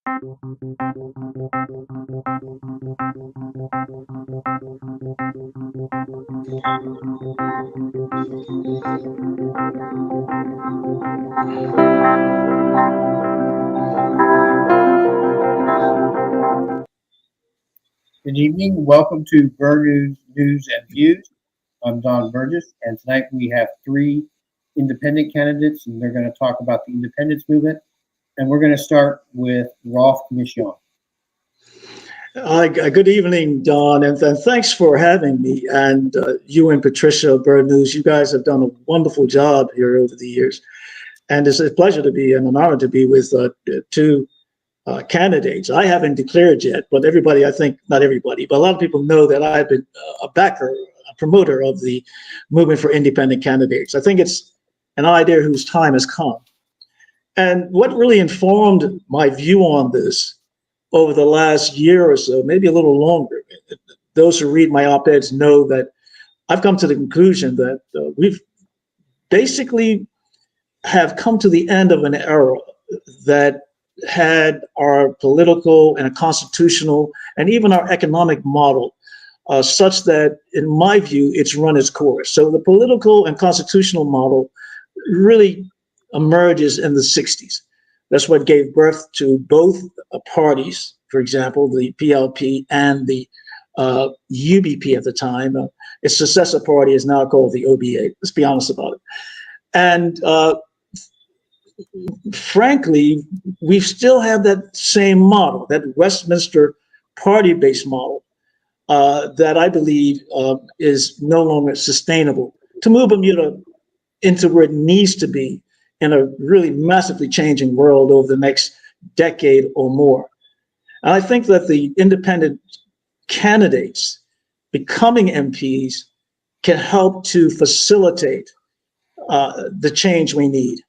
Good evening. Welcome to Burr News and Views. I'm Don Burgess, and tonight we have three independent candidates, and they're going to talk about the independence movement. And we're going to start with Rolfe Commissiong. Good evening, Don, and thanks for having me. And you and Patricia Burr News, you guys have done a wonderful job here over the years. And it's a pleasure to be and an honor to be with two candidates. I haven't declared yet, but everybody, I think, not everybody, but a lot of people know that I've been a backer, a promoter of the movement for independent candidates. I think it's an idea whose time has come. And what really informed my view on this over the last year or so, maybe a little longer, those who read my op-eds know that I've come to the conclusion that we've basically have come to the end of an era that had our political and constitutional and even our economic model such that, in my view, it's run its course. So the political and constitutional model really emerges in the 60s. That's what gave birth to both parties, for example, the PLP and the UBP at the time. Its successor party is now called the OBA. Let's be honest about it. And frankly, we still have that same model, that Westminster party-based model that I believe is no longer sustainable to move Bermuda into where it needs to be in a really massively changing world over the next decade or more. And I think that the independent candidates becoming MPs can help to facilitate the change we need.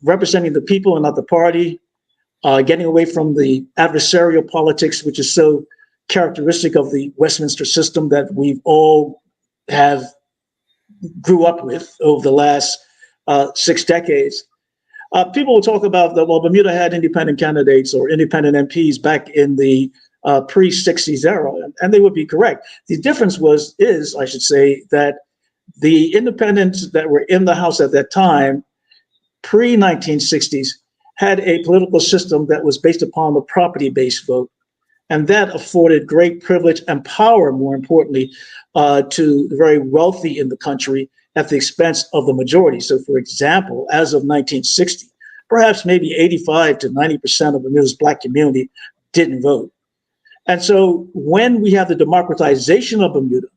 Representing the people and not the party, getting away from the adversarial politics, which is so characteristic of the Westminster system that we've all have grew up with over the last 6 decades. People will talk about that, well, Bermuda had independent candidates or independent MPs back in the pre-60s era, and they would be correct. The difference is, I should say, that the independents that were in the House at that time, pre-1960s, had a political system that was based upon the property-based vote. And that afforded great privilege and power, more importantly, to the very wealthy in the country at the expense of the majority. So, for example, as of 1960, perhaps maybe 85 to 90% of Bermuda's Black community didn't vote. And so when we have the democratization of Bermuda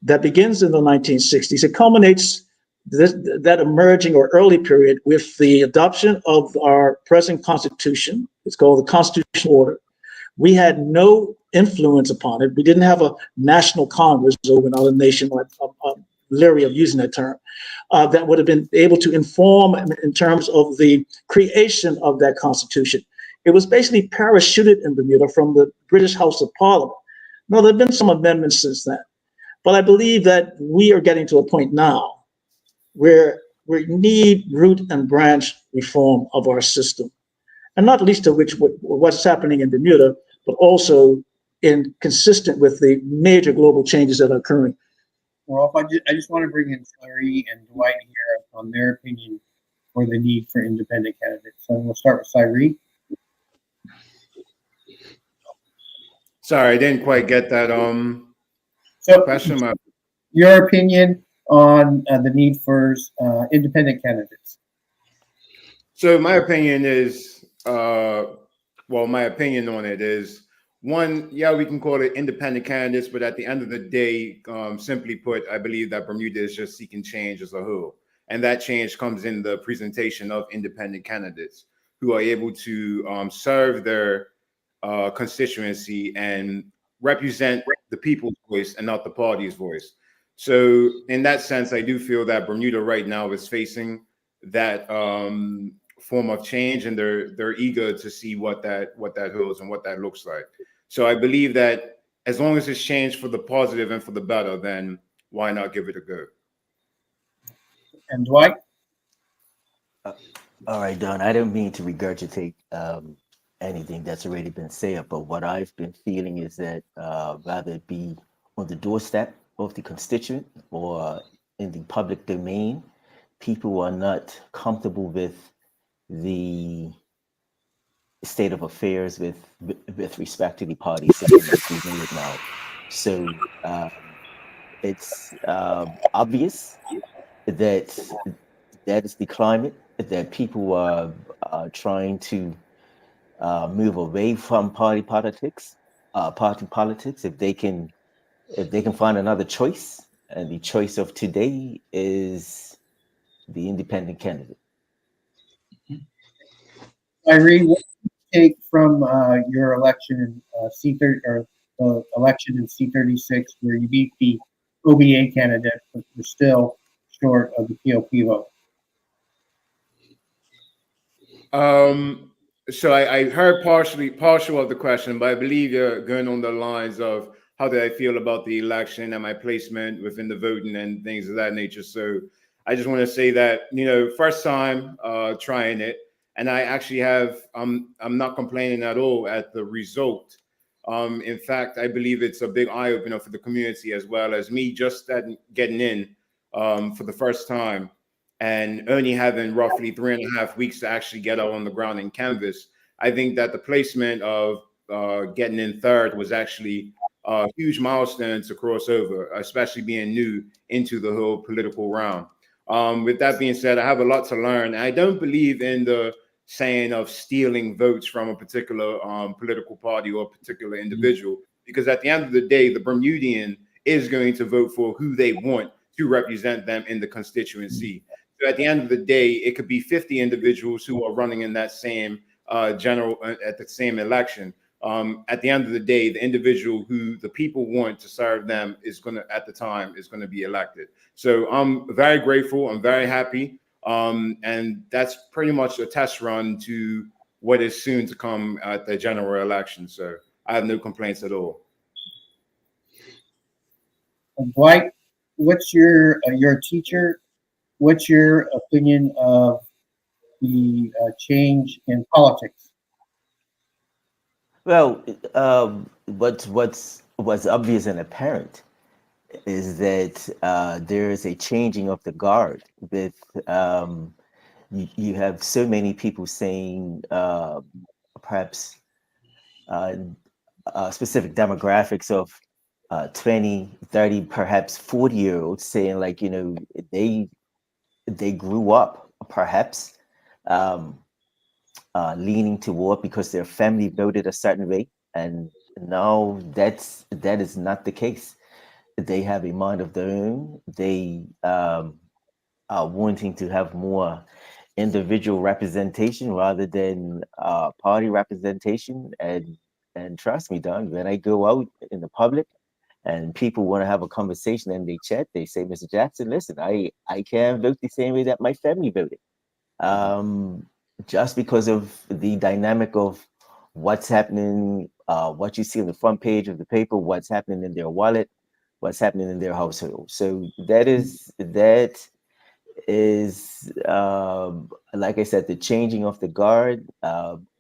that begins in the 1960s, it culminates that emerging or early period with the adoption of our present Constitution. It's called the Constitutional Order. We had no influence upon it. We didn't have a national Congress over another nation. I'm leery of using that term, that would have been able to inform in terms of the creation of that Constitution. It was basically parachuted in Bermuda from the British House of Parliament. Now, there have been some amendments since then, but I believe that we are getting to a point now where we need root and branch reform of our system, and not least of which what's happening in Bermuda, but also consistent with the major global changes that are occurring. Well, I just want to bring in Cire and Dwight here on their opinion for the need for independent candidates. So we'll start with Cire. Sorry, I didn't quite get that question. Your opinion on the need for independent candidates. So my opinion is, my opinion on it is, one, yeah, we can call it independent candidates, but at the end of the day, simply put, I believe that Bermuda is just seeking change as a whole. And that change comes in the presentation of independent candidates who are able to serve their constituency and represent the people's voice and not the party's voice. So in that sense, I do feel that Bermuda right now is facing that form of change, and they're eager to see what that holds and what that looks like. So I believe that as long as it's changed for the positive and for the better, then why not give it a go? And Dwight? All right, Don, I don't mean to regurgitate anything that's already been said, but what I've been feeling is that rather it be on the doorstep of the constituent or in the public domain, people are not comfortable with the state of affairs with respect to the party system as we know it now. So it's obvious that that is the climate, that people are trying to move away from party politics, if they can find another choice, and the choice of today is the independent candidate. Irene, what do you take from your election in C30 or the election in C36 where you beat the OBA candidate, but you're still short of the POP vote? So I heard partial of the question, but I believe you're going on the lines of how did I feel about the election and my placement within the voting and things of that nature. So I just want to say that, first time trying it, and I actually I'm not complaining at all at the result. In fact, I believe it's a big eye opener for the community as well as me just getting in for the first time, and only having roughly 3.5 weeks to actually get out on the ground and canvas. I think that the placement of getting in third was actually a huge milestone to cross over, especially being new into the whole political realm. With that being said, I have a lot to learn. I don't believe in the saying of stealing votes from a particular political party or a particular individual, because at the end of the day, the Bermudian is going to vote for who they want to represent them in the constituency. So at the end of the day, it could be 50 individuals who are running in that same at the same election. At the end of the day, the individual who the people want to serve them is going to be elected. So I'm very grateful. I'm very happy. And that's pretty much a test run to what is soon to come at the general election. So I have no complaints at all. Dwight, what's your teacher? What's your opinion of the change in politics? Well, what's obvious and apparent is that there is a changing of the guard. With you have so many people saying perhaps specific demographics of 20, 30, perhaps 40-year-olds saying like, they grew up perhaps leaning toward because their family voted a certain way, and now that is not the case. They have a mind of their own. They are wanting to have more individual representation rather than party representation. And trust me, Don, when I go out in the public and people want to have a conversation and they chat, they say, Mr. Jackson, listen, I can't vote the same way that my family voted. Just because of the dynamic of what's happening, what you see on the front page of the paper, what's happening in their wallet, what's happening in their household. So that is like I said, the changing of the guard.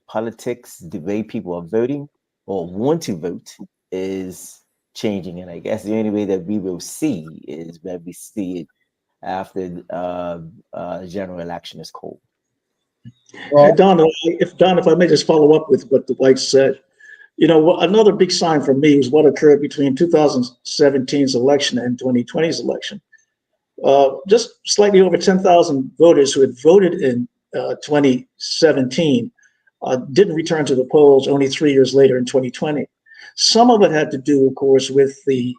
Politics, the way people are voting or want to vote is changing, and I guess the only way that we will see is when we see it after the general election is called. Well, Don, if I may just follow up with what Dwight said, another big sign for me is what occurred between 2017's election and 2020's election. Just slightly over 10,000 voters who had voted in 2017 didn't return to the polls only 3 years later in 2020. Some of it had to do, of course, with the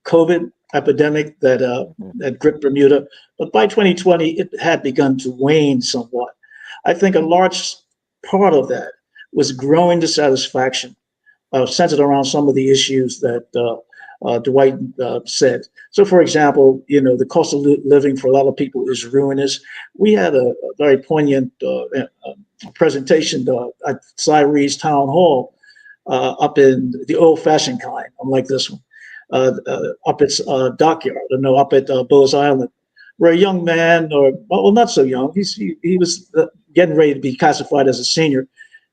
COVID epidemic that gripped Bermuda, but by 2020, it had begun to wane somewhat. I think a large part of that was growing dissatisfaction centered around some of the issues that Dwight said. So, for example, the cost of living for a lot of people is ruinous. We had a very poignant presentation at Cire's Town Hall up in the old-fashioned kind, unlike this one, up at Dockyard, up at Bowes Island, where a young man, or well, not so young, he was getting ready to be classified as a senior.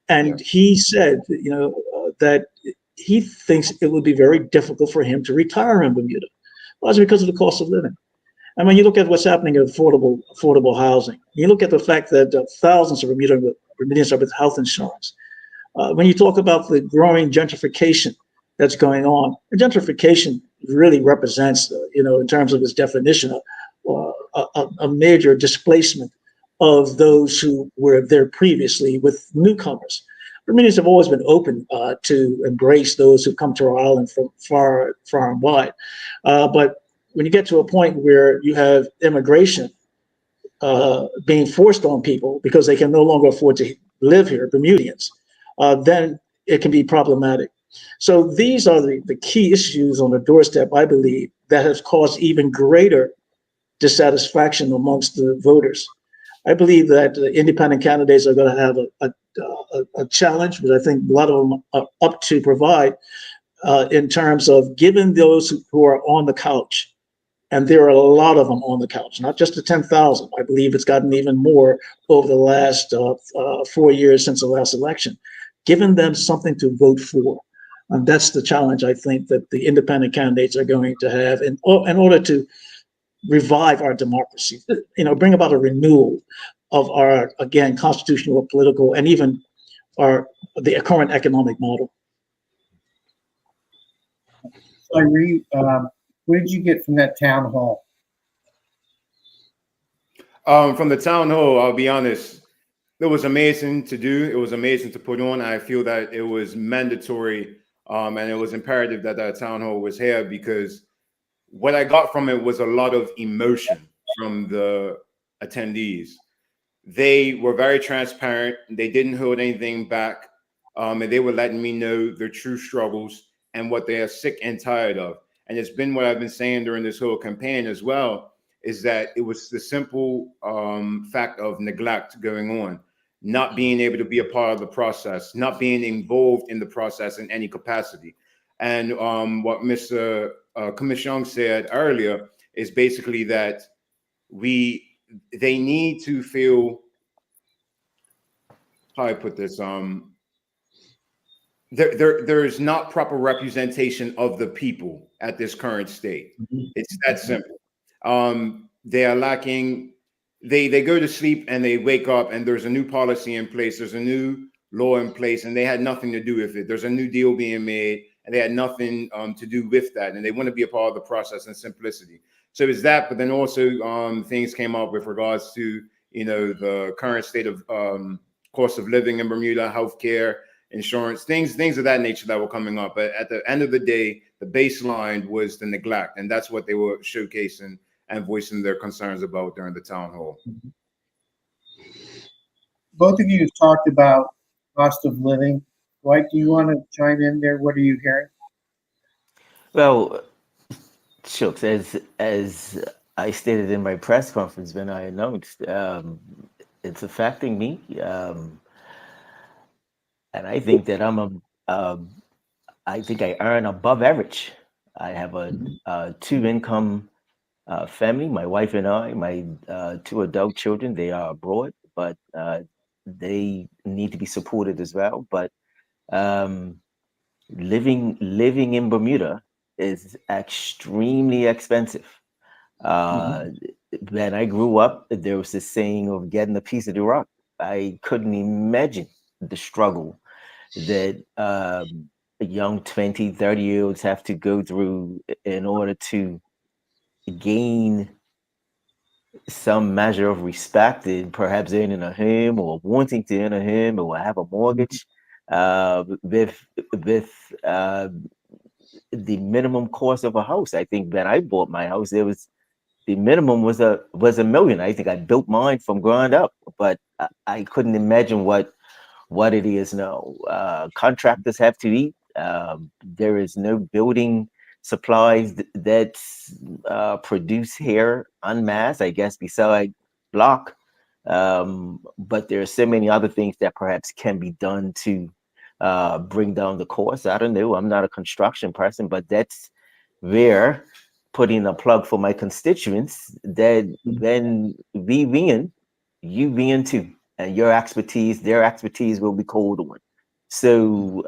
And he said, that he thinks it would be very difficult for him to retire in Bermuda, largely because of the cost of living. And when you look at what's happening in affordable housing, you look at the fact that thousands of Bermudians are with health insurance. When you talk about the growing gentrification that's going on, and gentrification really represents, in terms of its definition, a major displacement of those who were there previously with newcomers. Bermudians have always been open to embrace those who come to our island from far, far and wide. But when you get to a point where you have immigration being forced on people because they can no longer afford to live here, Bermudians, then it can be problematic. So these are the key issues on the doorstep, I believe, that has caused even greater dissatisfaction amongst the voters. I believe that the independent candidates are going to have a challenge, but I think a lot of them are up to provide in terms of giving those who are on the couch, and there are a lot of them on the couch, not just the 10,000. I believe it's gotten even more over the last 4 years since the last election, giving them something to vote for. And that's the challenge I think that the independent candidates are going to have in order to revive our democracy, bring about a renewal of our, again, constitutional, political, and even the current economic model. So, what did you get from that town hall? From the town hall, I'll be honest, it was amazing to do. It was amazing to put on. I feel that it was mandatory and it was imperative that that town hall was here, because what I got from it was a lot of emotion from the attendees. They were very transparent. They didn't hold anything back. And they were letting me know their true struggles and what they are sick and tired of. And it's been what I've been saying during this whole campaign as well, is that it was the simple fact of neglect going on, not being able to be a part of the process, not being involved in the process in any capacity. And what Mr. Commissiong said earlier is basically that they need to feel, how I put this, there is not proper representation of the people at this current state. It's that simple. They are lacking. They go to sleep and they wake up and there's a new policy in place. There's a new law in place and they had nothing to do with it. There's a new deal being made and they had nothing to do with that. And they want to be a part of the process and simplicity. So it's that, but then also things came up with regards to, the current state of cost of living in Bermuda, healthcare, insurance, things of that nature that were coming up. But at the end of the day, the baseline was the neglect. And that's what they were showcasing and voicing their concerns about during the town hall. Both of you have talked about cost of living. Dwight, do you want to chime in there? What are you hearing? Well, Shooks, as I stated in my press conference when I announced, it's affecting me, and I think that I think I earn above average. I have a two-income family. My wife and I, my two adult children, they are abroad, but they need to be supported as well. But living in Bermuda is extremely expensive. When I grew up, there was this saying of getting a piece of the rock. I couldn't imagine the struggle that young 20, 30-year-olds have to go through in order to gain some measure of respect and perhaps earning a home or wanting to earn a home or have a mortgage with the minimum cost of a house. I think when I bought my house, the minimum was $1 million. I think I built mine from ground up, but I couldn't imagine what it is now. Contractors have to eat. There is no building supplies that's produced here en masse, I guess, beside block. But there are so many other things that perhaps can be done to bring down the cost. I don't know. I'm not a construction person, but that's where putting a plug for my constituents that when we win, you win too. and your expertise, their expertise will be called on. So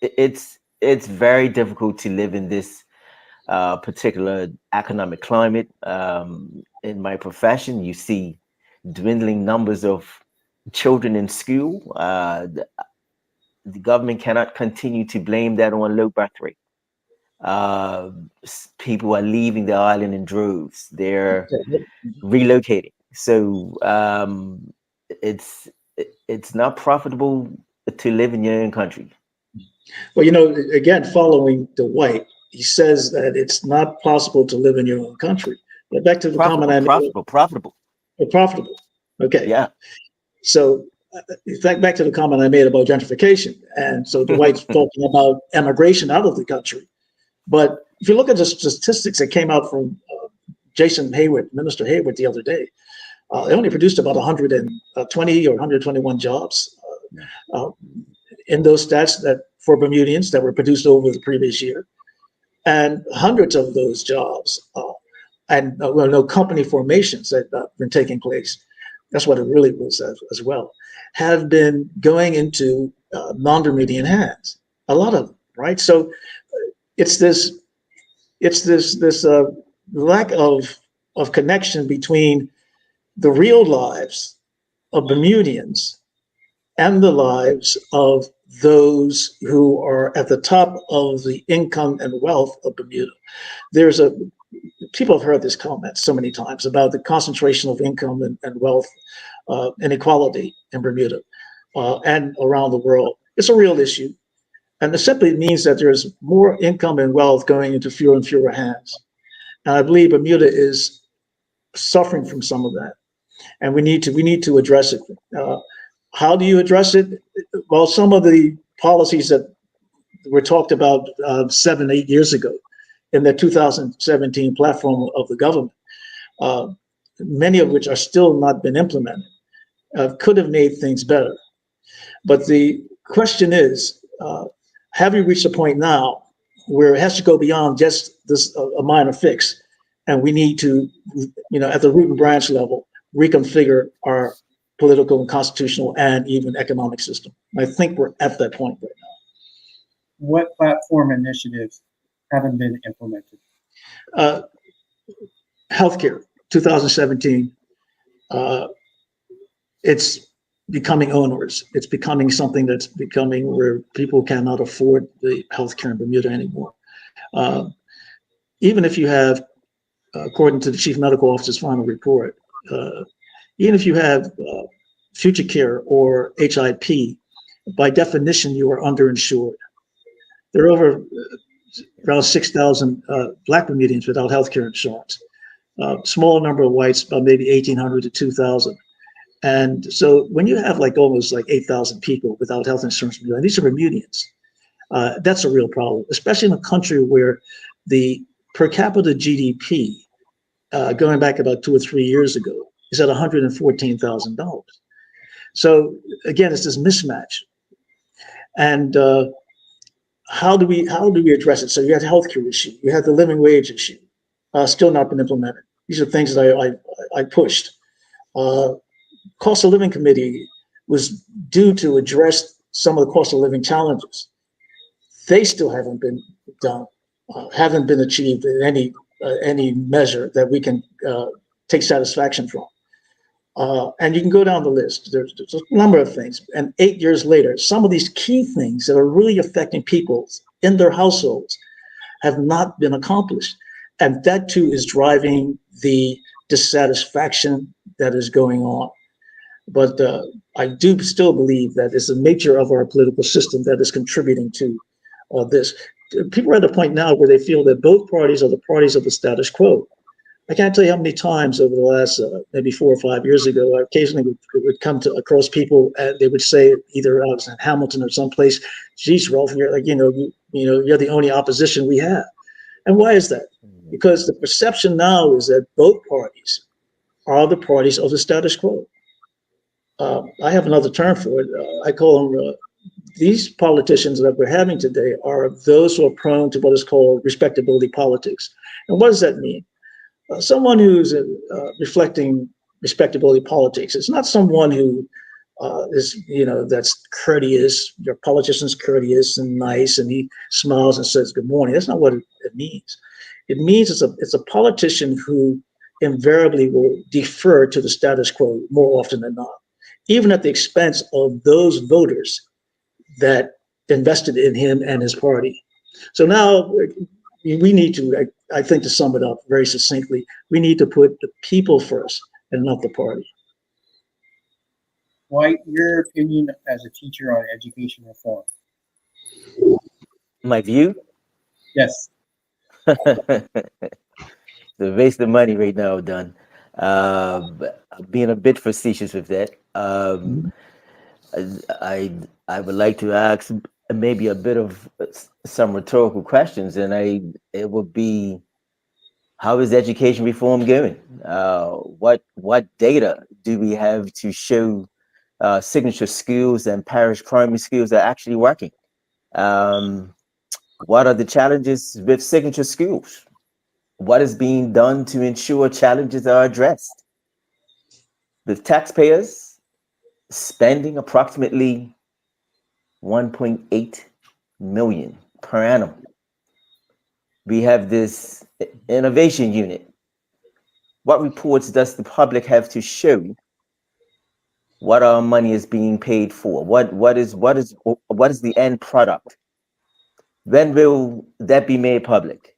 it's very difficult to live in this particular economic climate. In my profession, you see dwindling numbers of children in school. The government cannot continue to blame that on low birth rate. People are leaving the island in droves. They're relocating. So it's not profitable to live in your own country. Well, you know, again, following Dwight, he says that it's not possible to live in your own country. But back to the comment I made. Profitable. Profitable. Okay. Yeah. So in fact, back to the comment I made about gentrification. And so Dwight's talking about emigration out of the country. But if you look at the statistics that came out from Jason Hayward, Minister Hayward, the other day, they only produced about 120 or 121 jobs in those stats that for Bermudians that were produced over the previous year. And hundreds of those jobs and no company formations that have been taking place, that's what it really was as well, have been going into non-Bermudian hands, a lot of them, right? So it's this lack of connection between the real lives of Bermudians and the lives of those who are at the top of the income and wealth of Bermuda. People have heard this comment so many times about the concentration of income and wealth inequality in Bermuda and around the world. It's a real issue. And it simply means that there's more income and wealth going into fewer and fewer hands. And I believe Bermuda is suffering from some of that. And we need to address it. How do you address it? Well, some of the policies that were talked about 7-8 years ago in the 2017 platform of the government, many of which are still not been implemented, could have made things better. But the question is, have we reached a point now where it has to go beyond just this a minor fix, and we need to, at the root and branch level, reconfigure our political and constitutional and even economic system? I think we're at that point right now. What platform initiatives haven't been implemented? Healthcare, 2017. It's becoming onerous. It's becoming something that's becoming where people cannot afford the healthcare in Bermuda anymore. Even if you have, according to the chief medical officer's final report, even if you have future care or HIP, by definition, you are underinsured. There are over around 6,000 Black Bermudians without healthcare insurance. Small number of whites, about maybe 1,800 to 2,000. And so when you have almost 8,000 people without health insurance, and these are Bermudians, that's a real problem, especially in a country where the per capita GDP, going back about 2 or 3 years ago, is at $114,000. So again, it's this mismatch. And how do we address it? So you have the healthcare issue, you have the living wage issue, still not been implemented. These are things that I pushed. Cost of living committee was due to address some of the cost of living challenges. They still haven't been done, haven't been achieved in any measure that we can take satisfaction from. And you can go down the list. There's a number of things. And 8 years later, some of these key things that are really affecting people in their households have not been accomplished. And that too is driving the dissatisfaction that is going on. But I do still believe that it's the nature of our political system that is contributing to this. People are at a point now where they feel that both parties are the parties of the status quo. I can't tell you how many times over the last maybe 4 or 5 years ago, I occasionally would come across people and they would say, either I was in Hamilton or someplace, geez, Rolfe, you're you're the only opposition we have. And why is that? Because the perception now is that both parties are the parties of the status quo. I have another term for it. I call them, these politicians that we're having today are those who are prone to what is called respectability politics. And what does that mean? Someone who's reflecting respectability politics. It's not someone who that's courteous. Your politician's courteous and nice, and he smiles and says good morning. That's not what it means. It means it's a politician who invariably will defer to the status quo more often than not, even at the expense of those voters that invested in him and his party. So now we need to, I think, to sum it up very succinctly, we need to put the people first and not the party. Dwight, your opinion as a teacher on education reform? My view? Yes. The waste of money right now, done. Being a bit facetious with that, I would like to ask maybe a bit of some rhetorical questions, and it would be, how is education reform going? What data do we have to show signature schools and parish primary schools are actually working? What are the challenges with signature schools? What is being done to ensure challenges are addressed? With taxpayers spending approximately 1.8 million per annum, we have this innovation unit. What reports does the public have to show what our money is being paid for? What is the end product? When will that be made public?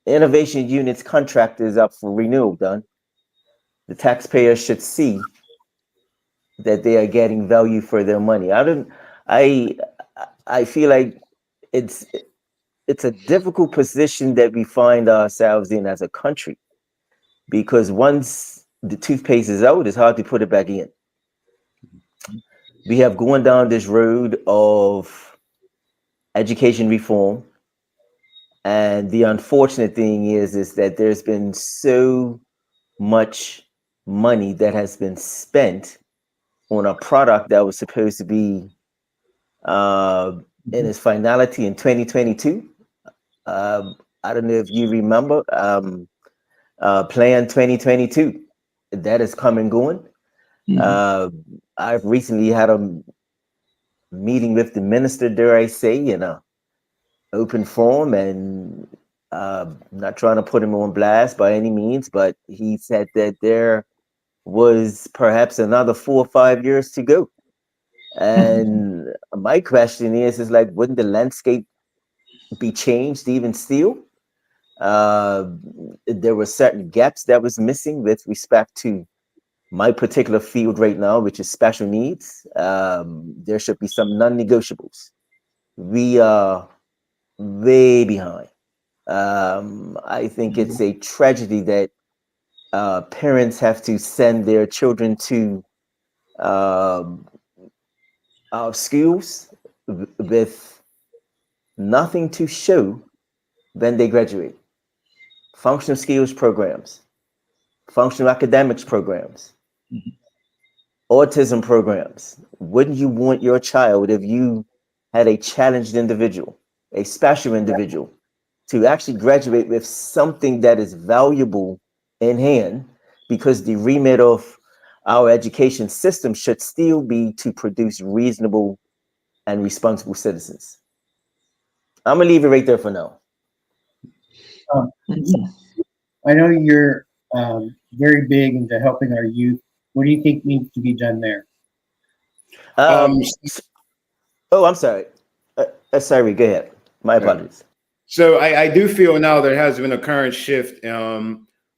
Innovation unit's contract is up for renewal, done. The taxpayers should see that they are getting value for their money. I feel like it's a difficult position that we find ourselves in as a country, because once the toothpaste is out, it's hard to put it back in. We have gone down this road of education reform, and the unfortunate thing is that there's been so much money that has been spent on a product that was supposed to be in its finality in 2022. I don't know if you remember Plan 2022. That is come and going. I've recently had a meeting with the minister, dare I say, in a open forum, and not trying to put him on blast by any means, but he said that there was perhaps another 4 or 5 years to go. And my question is like, wouldn't the landscape be changed even still? There were certain gaps that was missing with respect to my particular field right now, which is special needs. There should be some non-negotiables. We are way behind. I think it's a tragedy that parents have to send their children to our schools with nothing to show when they graduate. Functional skills programs, functional academics programs, autism programs. Wouldn't you want your child, if you had a challenged individual, a special individual, to actually graduate with something that is valuable in hand? Because the remit of our education system should still be to produce reasonable and responsible citizens. I'm gonna leave it right there for now. I know you're very big into helping our youth. What do you think needs to be done there? Oh, I'm sorry. Sorry, go ahead. My apologies. So I do feel now there has been a current shift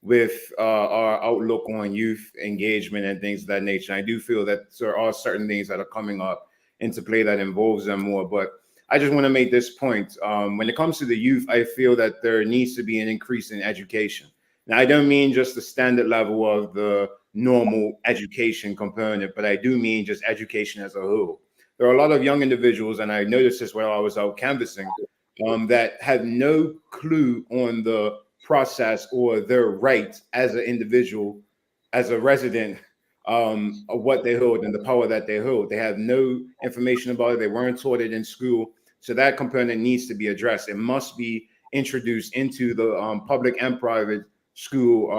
with our outlook on youth engagement and things of that nature. I do feel that there are certain things that are coming up into play that involves them more. But I just want to make this point. When it comes to the youth, I feel that there needs to be an increase in education. Now, I don't mean just the standard level of the normal education component, but I do mean just education as a whole. There are a lot of young individuals, and I noticed this while I was out canvassing, that have no clue on the process or their rights as an individual, as a resident, of what they hold and the power that they hold. They have no information about it. They weren't taught it in school. So that component needs to be addressed. It must be introduced into the public and private school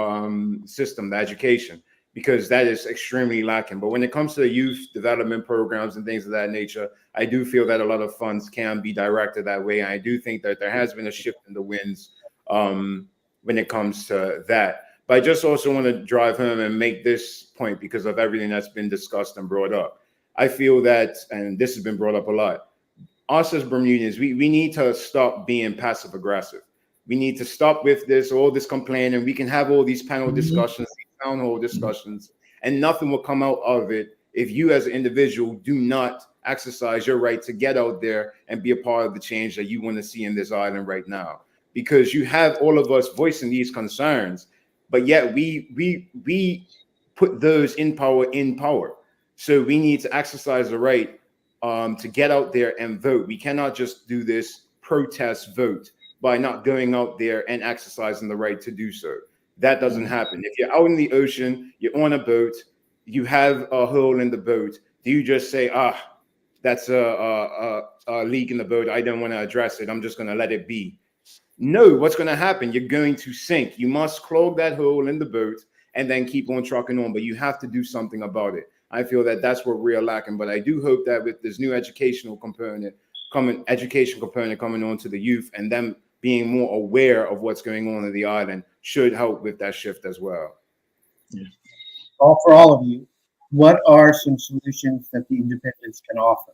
system, the education, because that is extremely lacking. But when it comes to the youth development programs and things of that nature, I do feel that a lot of funds can be directed that way. And I do think that there has been a shift in the winds when it comes to that. But I just also want to drive home and make this point because of everything that's been discussed and brought up. I feel that, and this has been brought up a lot, us as Bermudians, we need to stop being passive aggressive. We need to stop with all this complaining. We can have all these panel discussions, these town hall discussions, and nothing will come out of it if you as an individual do not exercise your right to get out there and be a part of the change that you want to see in this island right now. Because you have all of us voicing these concerns, but yet we put those in power. So we need to exercise the right to get out there and vote. We cannot just do this protest vote by not going out there and exercising the right to do so. That doesn't happen. If you're out in the ocean, you're on a boat, you have a hole in the boat, do you just say, that's a leak in the boat, I don't want to address it, I'm just going to let it be? No, what's going to happen? You're going to sink. You must clog that hole in the boat and then keep on trucking on, but you have to do something about it. I feel that that's what we're lacking, but I do hope that with this new education component coming on to the youth and them being more aware of what's going on in the island should help with that shift as well. Yeah. For all of you, what are some solutions that the independents can offer?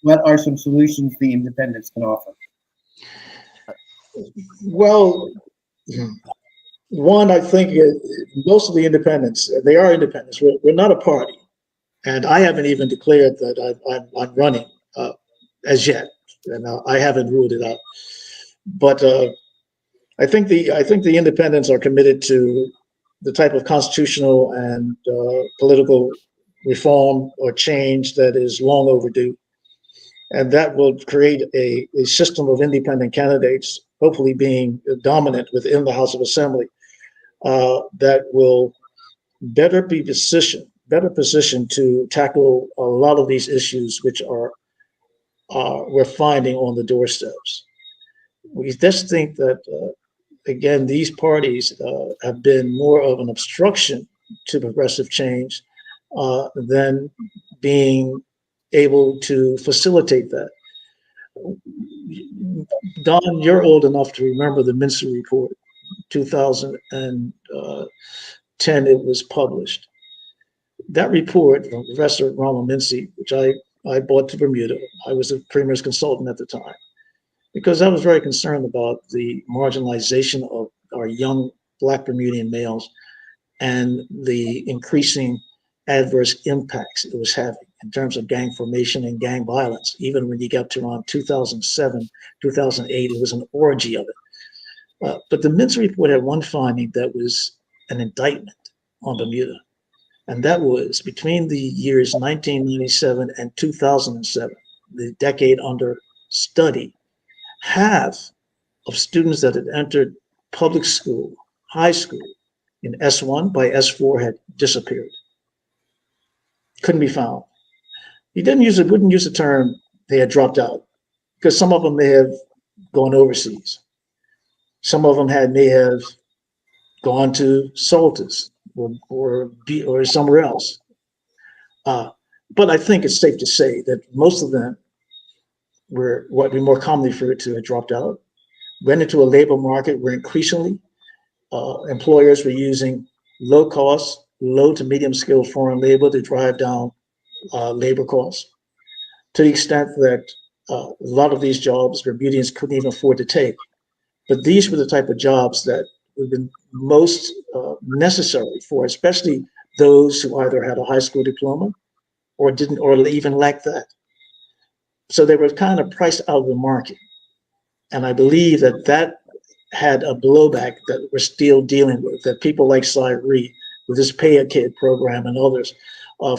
What are some solutions the independents can offer? Well, one, I think most of the independents, they are independents. We're not a party. And I haven't even declared that I'm running as yet. And I haven't ruled it out. But I think the independents are committed to the type of constitutional and political reform or change that is long overdue. And that will create a system of independent candidates, hopefully being dominant within the House of Assembly, that will better positioned to tackle a lot of these issues which we're finding on the doorsteps. We just think that, again, these parties have been more of an obstruction to progressive change than being able to facilitate that. Don, you're old enough to remember the Mincy Report, 2010 it was published. That report from Professor Ronald Mincy, which I brought to Bermuda, I was the Premier's consultant at the time, because I was very concerned about the marginalization of our young Black Bermudian males and the increasing adverse impacts it was having in terms of gang formation and gang violence. Even when you got to around 2007, 2008, it was an orgy of it. But the Mincy Report had one finding that was an indictment on Bermuda. And that was between the years 1997 and 2007, the decade under study, half of students that had entered public school, high school, in S1 by S4 had disappeared. Couldn't be found. He wouldn't use the term they had dropped out, because some of them may have gone overseas. Some of them may have gone to Saltus or somewhere else. But I think it's safe to say that most of them were what we more commonly refer to had dropped out, went into a labor market where increasingly employers were using low cost, low to medium skilled foreign labor to drive down labor costs, to the extent that a lot of these jobs Bermudians couldn't even afford to take. But these were the type of jobs that would have been most necessary for, especially those who either had a high school diploma or didn't, or even lacked that. So they were kind of priced out of the market. And I believe that had a blowback that we're still dealing with, that people like Cire Bean, with this Pay a Kid program and others,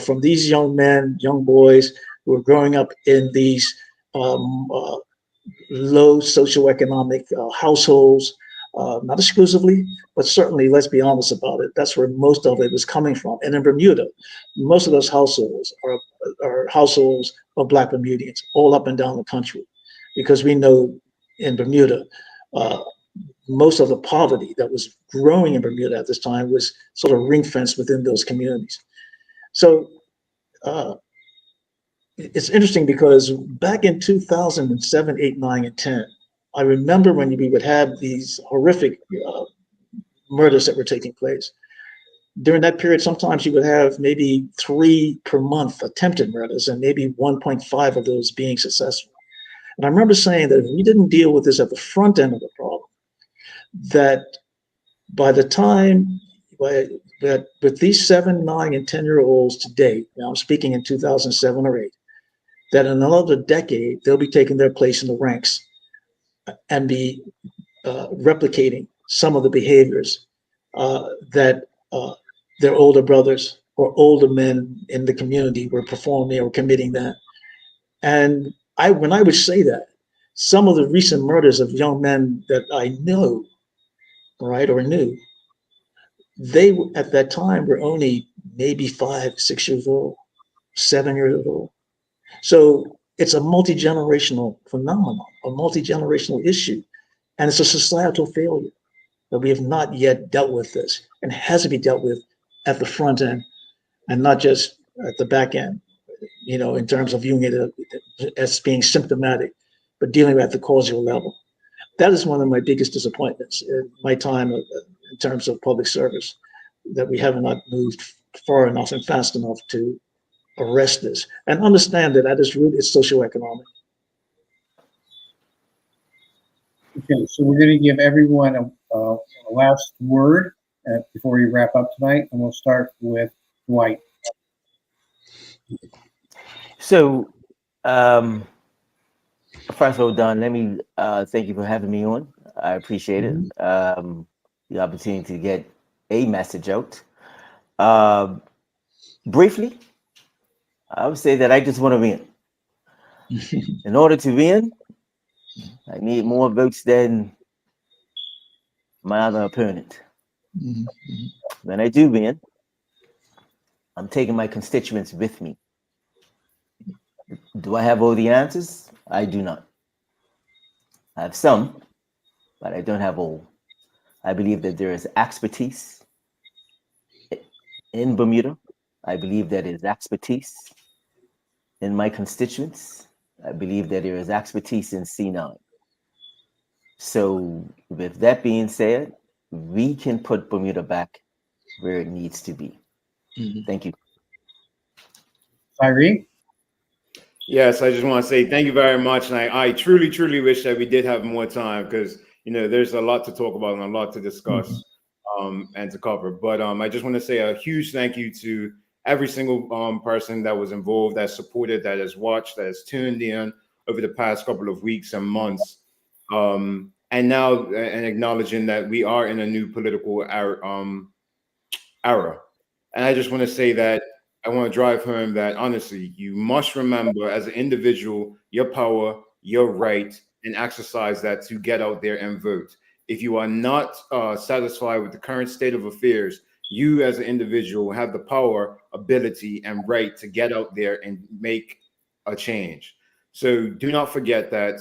from these young men, young boys who are growing up in these low socioeconomic households, not exclusively, but certainly, let's be honest about it, that's where most of it is coming from. And in Bermuda, most of those households are households of Black Bermudians all up and down the country, because we know in Bermuda, most of the poverty that was growing in Bermuda at this time was sort of ring fenced within those communities. So it's interesting because back in 2007, 8, 9, and 10, I remember when we would have these horrific murders that were taking place. During that period, sometimes you would have maybe 3 per month attempted murders and maybe 1.5 of those being successful. And I remember saying that if we didn't deal with this at the front end of the problem, that by the time that with these 7, 9, and 10-year-olds today, now I'm speaking in 2007 or 8, that in another decade, they'll be taking their place in the ranks and be replicating some of the behaviors that their older brothers or older men in the community were performing or committing that. And when I would say that, some of the recent murders of young men that I know, right, or knew, they at that time were only maybe 5, 6 years old, 7 years old. So it's a multi-generational phenomenon, a multi-generational issue, and it's a societal failure that we have not yet dealt with this, and has to be dealt with at the front end and not just at the back end, in terms of viewing it as being symptomatic, but dealing at the causal level. That is one of my biggest disappointments in my time in terms of public service, that we have not moved far enough and fast enough to arrest this and understand that at its root is socioeconomic. Okay, so we're going to give everyone a last word before we wrap up tonight, and we'll start with Dwight. So, first of all, Don, let me thank you for having me on. I appreciate it. The opportunity to get a message out. Briefly, I would say that I just want to win. In order to win, I need more votes than my other opponent. When I do win, I'm taking my constituents with me. Do I have all the answers? I do not. I have some, but I don't have all. I believe that there is expertise in Bermuda. I believe that there is expertise in my constituents. I believe that there is expertise in C9. So with that being said, we can put Bermuda back where it needs to be. Thank you. Cire? Yes, I just want to say thank you very much. And I truly, truly wish that we did have more time because, there's a lot to talk about and a lot to discuss and to cover. But I just want to say a huge thank you to every single person that was involved, that supported, that has watched, that has tuned in over the past couple of weeks and months. And now, and acknowledging that we are in a new political era. And I just want to say that I want to drive home that, honestly, you must remember as an individual, your power, your right, and exercise that to get out there and vote. If you are not satisfied with the current state of affairs, you as an individual have the power, ability, and right to get out there and make a change. So do not forget that.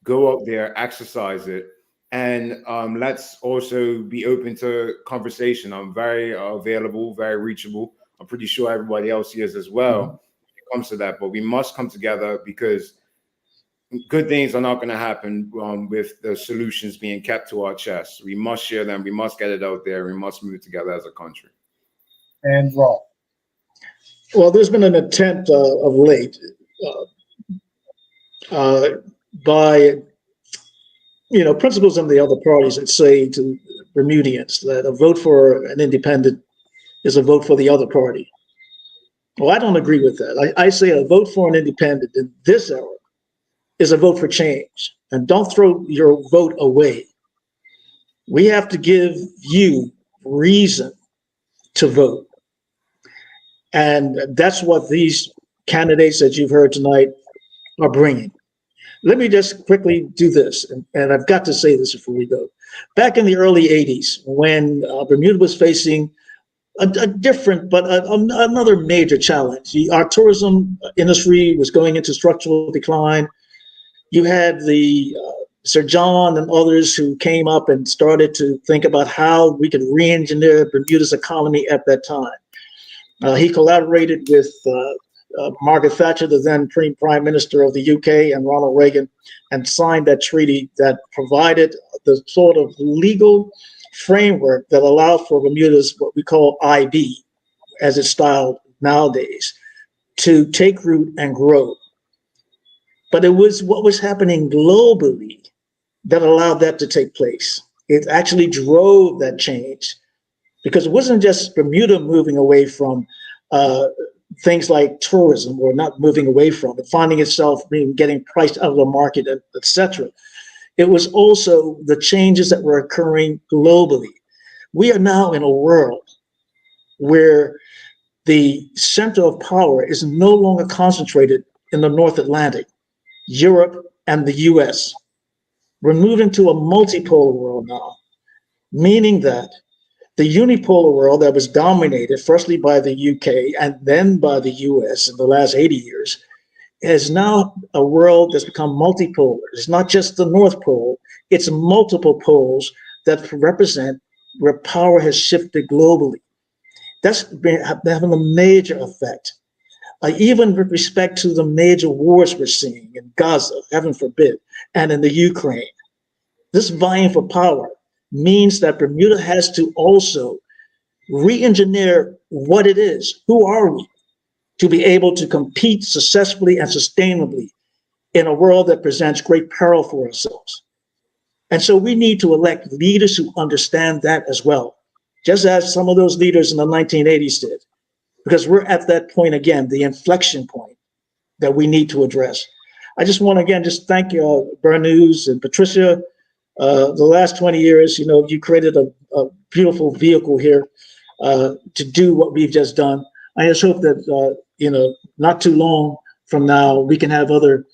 Go out there, exercise it. And let's also be open to conversation. I'm very available, very reachable. I'm pretty sure everybody else here is as well when it comes to that. But we must come together because good things are not going to happen with the solutions being kept to our chest. We must share them. We must get it out there. We must move together as a country. And Rolfe. Well, there's been an attempt of late by principals in the other parties that say to Bermudians that a vote for an independent is a vote for the other party. Well, I don't agree with that. I say a vote for an independent in this era is a vote for change. And don't throw your vote away. We have to give you reason to vote. And that's what these candidates that you've heard tonight are bringing. Let me just quickly do this, and I've got to say this before we go. Back in the early 80s, when Bermuda was facing a different, but another major challenge. Our tourism industry was going into structural decline. You had the Sir John and others who came up and started to think about how we could re-engineer Bermuda's economy at that time. He collaborated with Margaret Thatcher, the then Prime Minister of the UK, and Ronald Reagan, and signed that treaty that provided the sort of legal framework that allowed for Bermuda's what we call IB, as it's styled nowadays, to take root and grow. But it was what was happening globally that allowed that to take place. It actually drove that change, because it wasn't just Bermuda moving away from things like tourism, or not moving away from it, finding itself getting priced out of the market, etc. It was also the changes that were occurring globally. We are now in a world where the center of power is no longer concentrated in the North Atlantic, Europe, and the US. We're moving to a multipolar world now, meaning that the unipolar world that was dominated firstly by the UK and then by the US in the last 80 years is now a world that's become multipolar. It's not just the North Pole, it's multiple poles that represent where power has shifted globally. That's been having a major effect. Even with respect to the major wars we're seeing in Gaza, heaven forbid, and in the Ukraine. This vying for power means that Bermuda has to also re-engineer what it is. Who are we to be able to compete successfully and sustainably in a world that presents great peril for ourselves? And so we need to elect leaders who understand that as well, just as some of those leaders in the 1980s did, because we're at that point again, the inflection point that we need to address. I just want to again just thank Bernews and Patricia. The last 20 years, you created a beautiful vehicle here to do what we've just done. I just hope that, not too long from now, we can have other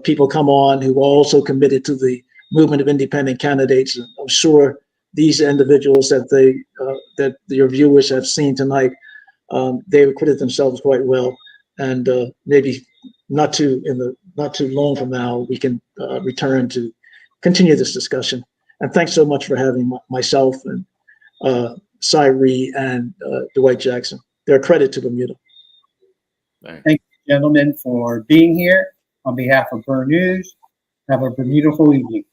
people come on who are also committed to the movement of independent candidates. And I'm sure these individuals that your viewers have seen tonight, they acquitted themselves quite well. And maybe not too long from now, we can return to continue this discussion. And thanks so much for having myself and Cire and Dwight Jackson. They're a credit to Bermuda. Thank you, gentlemen, for being here. On behalf of Burn News, have a beautiful evening.